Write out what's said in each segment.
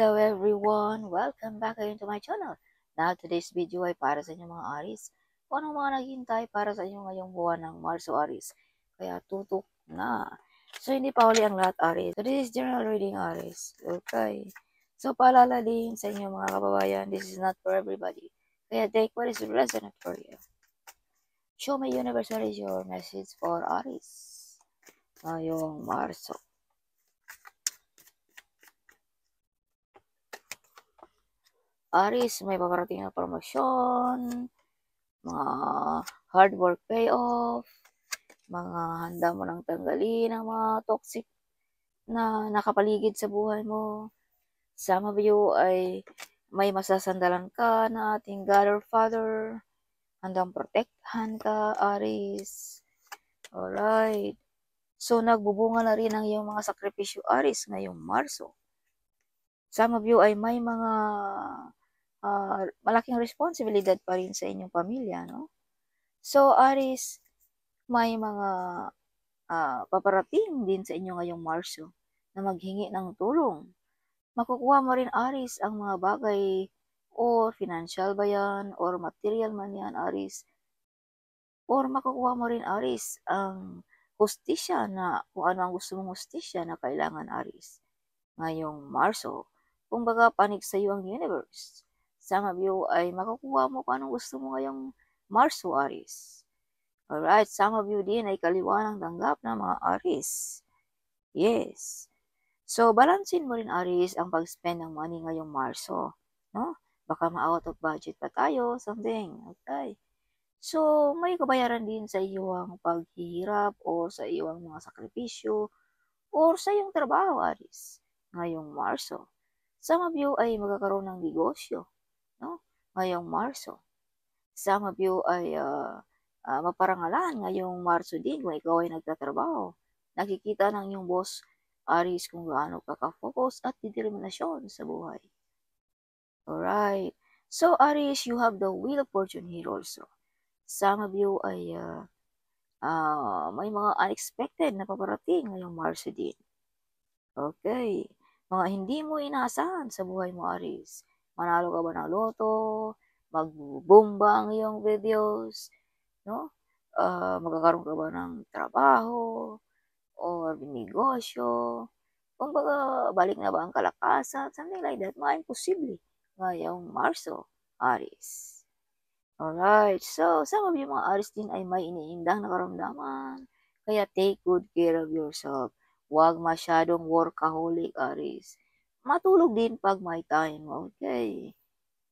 Hello everyone! Welcome back again to my channel. Now, today's video ay para sa inyong mga Aries. Kung anong mga naghihintay para sa inyo ngayong buwan ng Marso Aries. Kaya tutok na. So, hindi pa huli ang lahat Aries. So, this is general reading Aries. Okay. So, paalala din sa inyo mga kababayan, this is not for everybody. Kaya take what is resonant for you. Show me universe, what is your message for Aries ngayong Marso. Aries, may paparating na promosyon, mga hard work payoff, mga handa mo nang tanggalin ang mga toxic na nakapaligid sa buhay mo. Some of you ay may masasandalan ka na ating God or Father. Handang protektahan ka, Aries. Alright. So, nagbubunga na rin ang iyong mga sakripisyo, Aries, ngayong Marso. Some of you ay may mga malaking responsibilidad pa rin sa inyong pamilya, no? So, Aries, may mga paparating din sa inyo ngayong Marso na maghingi ng tulong. Makukuha mo rin, Aries, ang mga bagay or financial ba yan or material man yan, Aries. Or makukuha mo rin, Aries, ang hustisya na kung ano ang gusto mong hustisya na kailangan, Aries, ngayong Marso. Kumbaga, panig sa iyo ang universe. Some of you ay makukuha mo kung anong gusto mo ngayong Marso, Aries. Alright, some of you din ay kaliwanang tanggap ng mga Aries. Yes. So, balansin mo rin, Aries, ang pag-spend ng money ngayong Marso. No? Baka ma-out of budget pa tayo, something. Okay. So, may kabayaran din sa iyong paghihirap o sa iyong mga sakripisyo or sa iyong trabaho, Aries, ngayong Marso. Some of you ay magkakaroon ng negosyo, no? Ngayong Marso. Some of you ay maparangalan ngayong Marso din kung ikaw ay nagtatrabaho. Nakikita ng iyong boss, Aries, kung gaano ka ka-focus at determinasyon sa buhay. Alright. So, Aries, you have the Wheel of Fortune here also. Some of you ay may mga unexpected na paparating ngayong Marso din. Okay. Mga hindi mo inaasahan sa buhay mo, Aries. Manalo ka ba ng loto? Mag-boom ba ang iyong videos? No? Magkakaroon ka ba ng trabaho? O negosyo? Kumbaga, balik na ba ang kalakasan? Something like that. Mga imposible ngayong Marso, Aries. Alright. So, some of you mga Aries din ay may iniindang na karamdaman. Kaya take good care of yourself. Huwag masyadong workaholic, Aries. Matulog din pag may time, okay?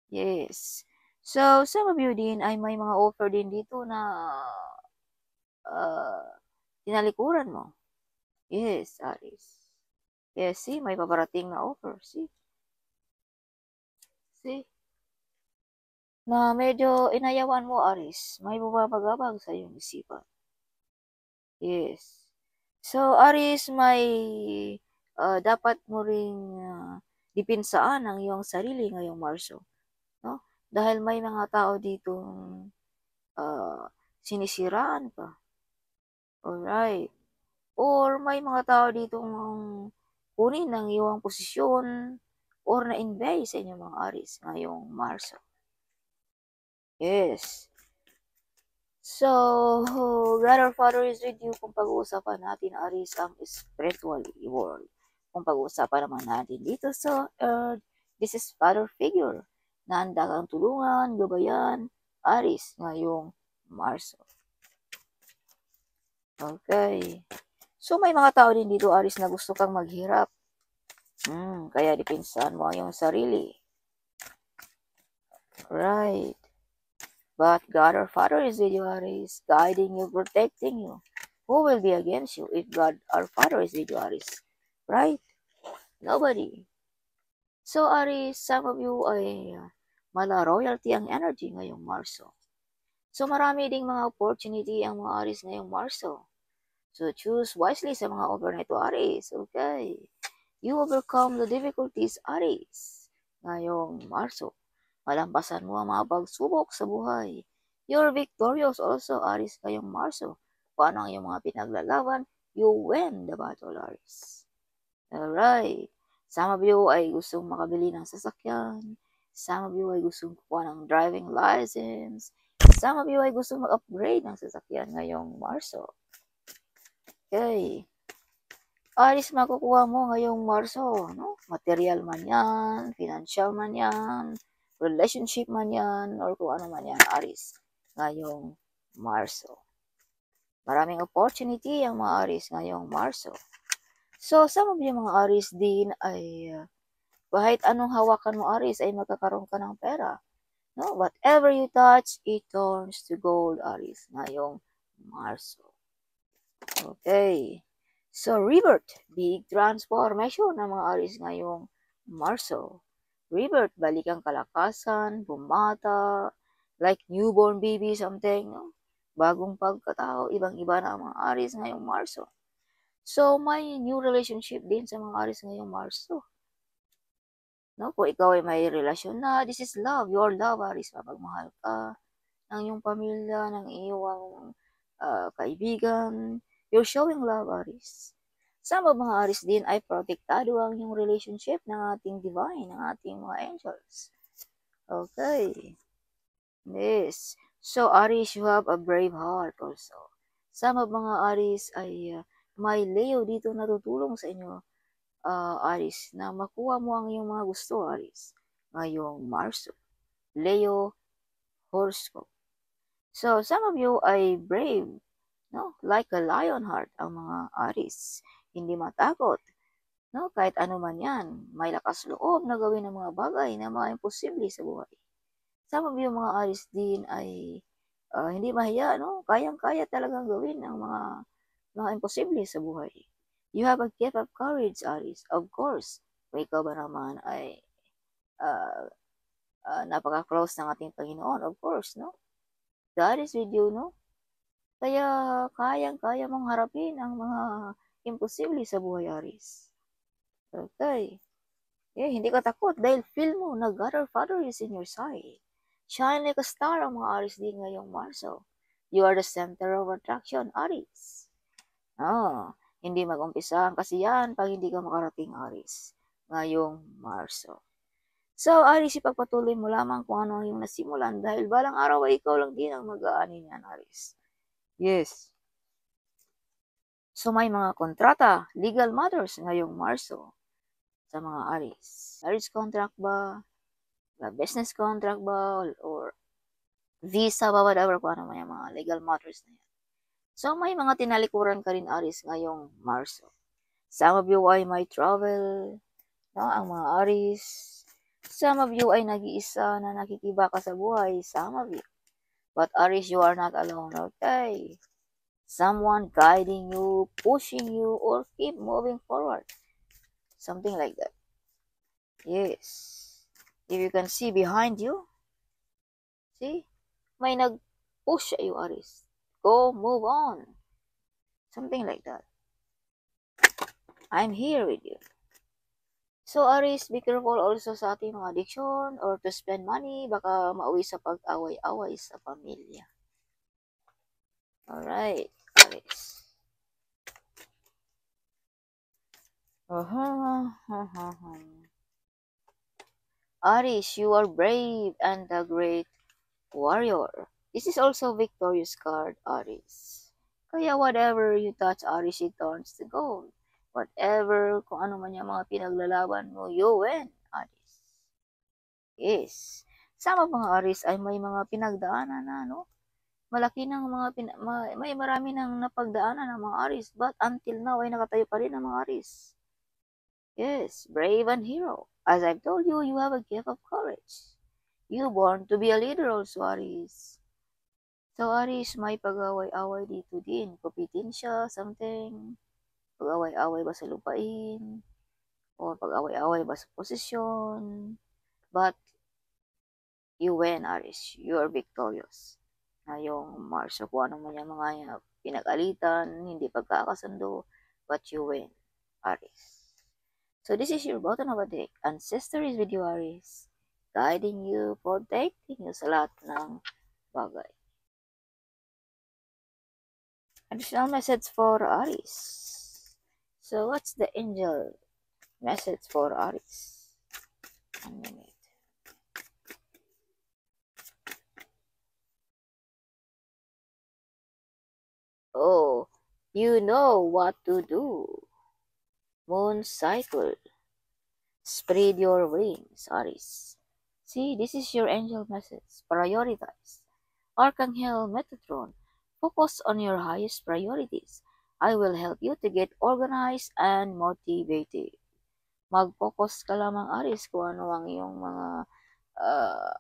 Yes. So, some of you din ay may mga offer din dito na tinalikuran mo. Yes, Aries. Yes, see, may paparating na offer. See? Na medyo inayawan mo, Aries. May bumabagabag sa iyong isipan. Yes. So, Aries, may dapat mo ring dipinsaan ang iyong sarili ngayong Marso. No? Dahil may mga tao dito sinisiraan ka. Alright. Or may mga tao dito kunin ng iyong posisyon or na-invade sa inyong mga Aries ngayong Marso. Yes. So, God our Father is with you kung pag-uusapan natin, Aries, ang spiritual world. Kung pag-uusapan naman natin dito sa earth, this is Father figure na handa kang tulungan, gabayan, Aries, ngayong Marso. Okay. So, may mga tao din dito, Aries, na gusto kang maghirap. Kaya dipinsan mo ang iyong sarili. Right. But God our Father is with you, Aries, guiding you, protecting you. Who will be against you if God our Father is with you, Aries? Right? Nobody. So, Aries, some of you ay mala royalty ang energy ngayong Marso. So, marami ding mga opportunity ang mga Aries ngayong Marso. So, choose wisely sa mga offer na ito, Aries. Okay. You overcome the difficulties, Aries, ngayong Marso. Malampasan mo ang mga pagsubok sa buhay. You're victorious also, Aries, ngayong Marso. Paano ang iyong mga pinaglalaban? You win the battle, Aries. Alright. Some of you ay gustong makabili ng sasakyan. Some of you ay gustong kukuha ng driving license. Some of you ay gustong mag-upgrade ng sasakyan ngayong Marso. Okay. Alis makukuha mo ngayong Marso, no? Material man yan, financial man yan, relationship man yan, or kung ano man yan, Aris, ngayong Marso. Maraming opportunity ang mga Aris ngayong Marso. So, some of you mga Aris din ay kahit anong hawakan mo Aris ay magkakaroon ka ng pera. No? Whatever you touch, it turns to gold Aris ngayong Marso. Okay. So, rebirth, big transformation ng mga Aris ngayong Marso. Rebirth, balik ang kalakasan, bumata, like newborn baby something, no? Bagong pagkatao, ibang-iba na ang mga Aris ngayong Marso. So, may new relationship din sa mga Aris ngayong Marso. No? Kung ikaw ay may relasyon na, this is love, your love, Aris, mapagmahal ka ng iyong pamilya, ng iyong kaibigan, you're showing love, Aris. Some of mga Aris din ay protektado ang iyong relationship ng ating divine, ng ating mga angels. Okay. Yes. So, Aris, you have a brave heart also. Some of mga Aris ay may Leo dito na tutulong sa inyo, Aris, na makuha mo ang iyong mga gusto, Aris, ngayong Marso. Leo horoscope. So, some of you ay brave, no? Like a lion heart ang mga Aris. Hindi matakot, no? Kahit ano man yan, may lakas loob na gawin ang mga bagay na mga imposible sa buhay. Some of you mga Aris din ay hindi mahiya, no? Kayang-kaya talagang gawin ang mga imposible sa buhay. You have a gift of courage, Aris. Of course, kung ikaw ba naman ay napaka-close ng ating Panginoon, of course, no? God is with you, no? Kaya kayang-kaya mong harapin ang mga imposible sa buhay, Aris. Okay. Hindi ka takot dahil feel mo na God our Father is in your side. Shine like a star ang mga Aris din ngayong Marso. You are the center of attraction, Aris. Hindi mag-umpisa ang kasiyahan pag hindi ka makarating, Aris, ngayong Marso. So, Aris, ipagpatuloy mo lamang kung ano ang iyong nasimulan dahil balang araw ay ikaw lang din ang mag-aani niyan, Aris. Yes. So, may mga kontrata, legal matters ngayong Marso sa mga Aris. Marriage contract ba? Business contract ba? Or visa ba? Whatever pa naman yung mga legal matters na yan. So, may mga tinalikuran ka rin, Aris, ngayong Marso. Some of you ay may travel, no? Ang mga Aris. Some of you ay nag-iisa na nakikibaka sa buhay. Some of you. But Aris, you are not alone, okay? Someone guiding you, pushing you, or keep moving forward. Something like that. Yes. If you can see behind you, see? May nag-push sa iyo, Aris. Go, move on. Something like that. I'm here with you. So, Aris, be careful also sa ating mga addiction or to spend money. Baka mauwi sa pag-away-away sa pamilya. Alright, Aris. Aris, you are brave and a great warrior. This is also victorious card, Aris. Kaya whatever you touch, Aris, it turns to gold. Whatever, kung ano man yung mga pinaglalaban mo, you win, Aris. Yes. Sama mga Aris ay may mga pinagdaanan na, no? Malaki ng may marami nang napagdaanan ng mga Aris, but until now ay nakatayo pa rin ang mga Aris. Yes, brave and hero. As I've told you, you have a gift of courage. You born to be a leader also, Aris. So, Aris, may pag-away-away dito din. Kupitin siya, something. Pag-away-away ba sa lupain? O pag-away-away ba sa posisyon? But, you win, Aris. You are victorious. Ngayong Marso, kung ano man yung mga pinag-alitan, hindi pagkakasundo, but you win, Aris. So, this is your bottom of a deck. Ancestor is with you, Aris. Guiding you, protecting you sa lahat ng bagay. Additional message for Aris. So, what's the angel message for Aries. 1 minute. Oh, you know what to do. Moon cycle. Spread your wings, Aries. See, this is your angel message. Prioritize. Archangel Metatron. Focus on your highest priorities. I will help you to get organized and motivated. Mag-focus ka lamang, Aries, kung ano ang iyong mga uh,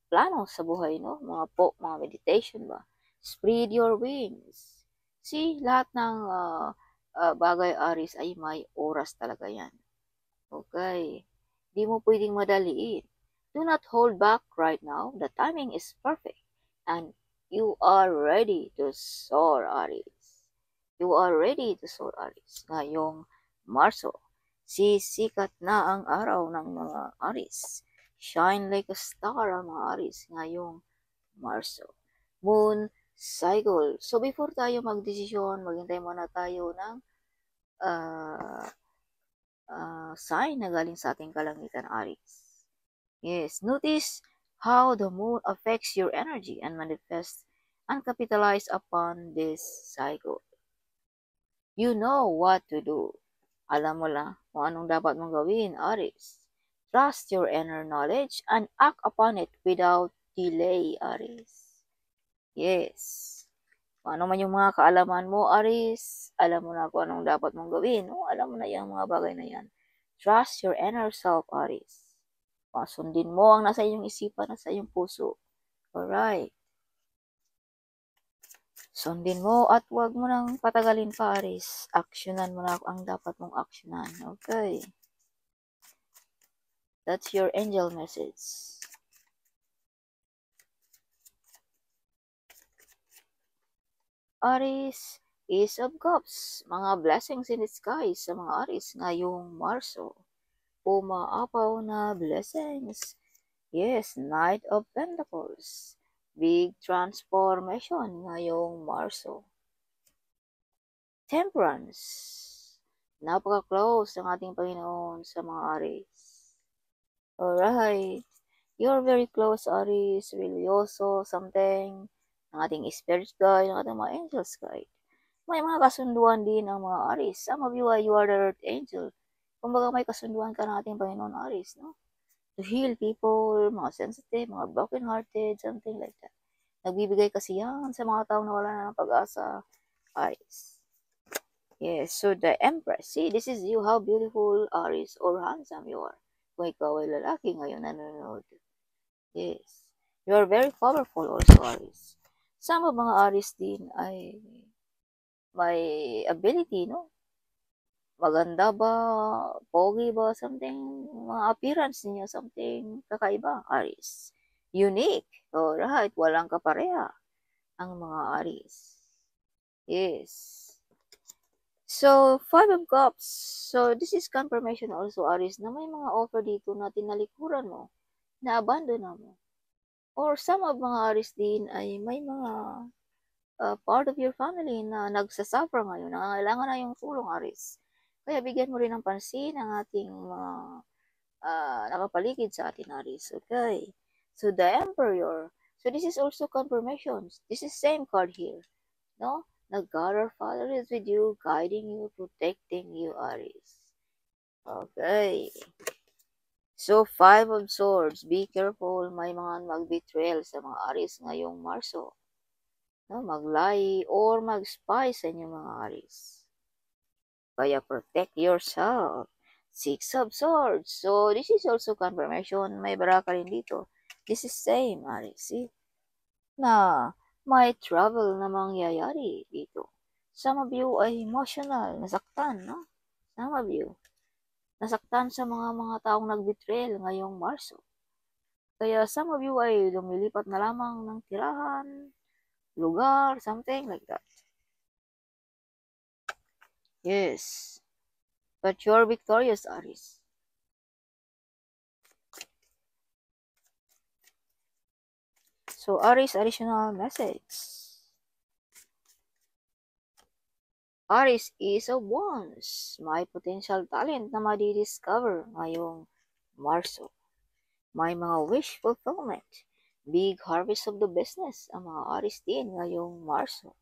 plano sa buhay, no? Mga meditation ba? Spread your wings. See, lahat ng bagay, Aries, ay may oras talaga yan. Okay. Di mo pwedeng madaliin. Do not hold back right now. The timing is perfect. And you are ready to soar, Aries. You are ready to soar, Aries. Ngayong Marso, sisikat na ang araw ng mga Aries. Shine like a star ang mga Aries ngayong Marso. Moon cycle. So before tayo magdesisyon, maghintay muna tayo ng sign na galing sa ating kalangitan, Aries. Yes, notice how the moon affects your energy and manifests and capitalize upon this cycle. You know what to do. Alam mo lang kung anong dapat mong gawin, Aries. Trust your inner knowledge and act upon it without delay, Aries. Yes. Kung ano man yung mga kaalaman mo, Aries, alam mo na kung anong dapat mong gawin. No? Alam mo na yung mga bagay na yan. Trust your inner self, Aries. Sundin mo ang nasa iyong isipan, nasa iyong puso. Alright. Sundin mo at huwag mo nang patagalin pa, Aries. Aksyonan mo na ang dapat mong aksyonan. Okay. That's your angel message. Aries, Ace of Cups. Mga blessings in disguise sa mga Aries ngayong Marso. Umaapaw na blessings. Yes, Knight of Pentacles. Big transformation ngayong Marso. Temperance. Napaka-close ng ating Panginoon sa mga Aries. Alright. You're very close, Aries. Religyoso, something. Ang ating spirit guide, ang ating mga angels guide. May mga kasunduan din ang mga Aries. Some of you are the earth angel. Kumbaga may kasunduan ka ng ating Panginoon, Aries, no? To heal people, mga sensitive, mga broken-hearted, something like that. Nagbibigay kasi yan sa mga taong nawala na ng pag-asa, Aries. Yes, so the Empress. See, this is you, how beautiful, Aries, or handsome you are. Kung ikaw ay lalaki ngayon nanonood. Yes. You are very powerful also, Aries. Some of mga Aries din ay may ability, no? Maganda ba? Pogi ba? Something, mga appearance niya, something kakaiba, Aries. Unique. Alright, walang kapareha ang mga Aries. Yes. So, 5 of Cups. So, this is confirmation also, Aries, na may mga offer dito na tinalikuran mo, na abandon mo. Or some of mga Aries din ay may mga part of your family na nagsasuffer ngayon, nangangailangan na yung tulong, Aries. Kaya bigyan mo rin ng pansin ang ating mga nakapaligid sa atin, Aries. Okay. So, the Emperor. So, this is also confirmation. This is same card here. No? The God our Father is with you, guiding you, protecting you, Aries. Okay. So, 5 of Swords. Be careful. May mga mag-betrayal sa mga Aries ngayong Marso. No? Mag-lie or mag-spy sa inyong mga Aries. Kaya protect yourself. 6 of Swords. So, this is also confirmation. May baraka rin dito. This is same, Aries. See? Na may trouble na mangyayari dito. Some of you ay emotional, nasaktan, no? Some of you, nasaktan sa mga taong nag-betrayal ngayong Marso. Kaya some of you ay lumilipat na lamang ng tirahan, lugar, something like that. Yes. But you're victorious, Aries. So, Aries, additional message. Aris is a once. May potential talent na madidiscover ngayong Marso. May mga wish fulfillment. Big harvest of the business ang mga Aris din ngayong Marso.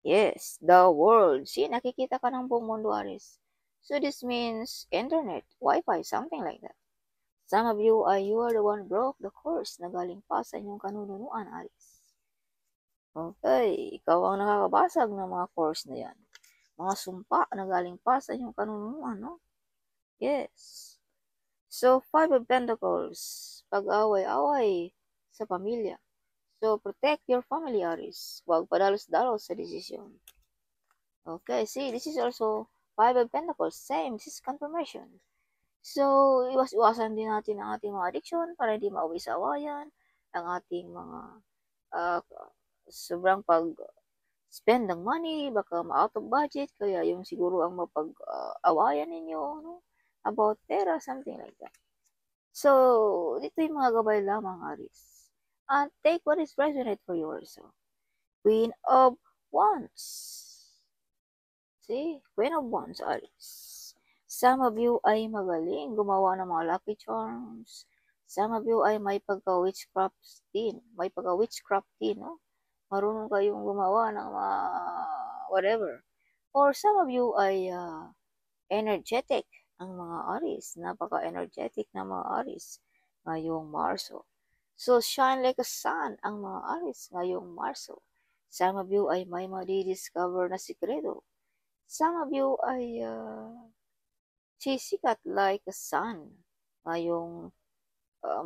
Yes, the world. See, nakikita ka ng buong mundo, Aris. So this means internet, Wi-Fi, something like that. Some of you are the one broke the course na galing pa sa inyong kanunuan, Aris. Okay, ikaw ang nakakabasag ng mga course na yan. Mga sumpa na galing pa sa inyong kanunuan, no? Yes. So, Five of Pentacles, pag-away-away sa pamilya. So, protect your family, Aris. Huwag padalos-dalos sa desisyon. Okay, see, this is also Five of Pentacles. Same, this is confirmation. So, iwas-iwasan din natin ang ating mga addiction para hindi mauwi sa awayan, ang ating mga uh, sobrang pag-spend ng money, baka ma-out of budget, kaya yung siguro ang mapag-awayan ninyo, no? About pera, something like that. So, dito yung mga gabay lamang, Aris. And take what is resonate for you also. Queen of Wands. See? Queen of Wands, Aris. Some of you ay magaling gumawa ng mga lucky charms. Some of you ay may pagka-witchcraft din. May pagka-witchcraft din, no? Marunong kayong gumawa ng mga whatever. Or some of you ay energetic ang mga Aries. Napaka-energetic na mga Aries ngayong Marso. So, shine like a sun ang mga Aries ngayong Marso. Some of you ay may madidiscover na sikreto. Some of you ay sisikat like a sun ngayong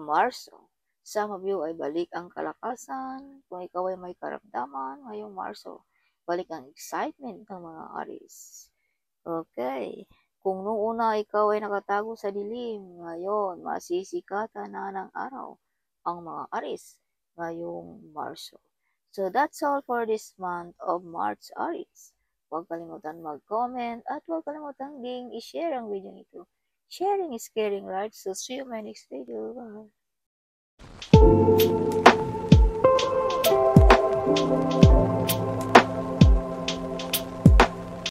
Marso. Some of you ay balik ang kalakasan. Kung ikaw ay may karamdaman ngayong Marso, balik ang excitement ng mga Aries. Okay. Kung nung una ikaw ay nakatago sa dilim, ngayon masisikatan na ng araw ang mga Aries ngayong Marso. So that's all for this month of March, Aries. Huwag kalimutan mag-comment at huwag kalimutan ding i-share ang video nito. Sharing is caring, right? So see you in my next video. Bye!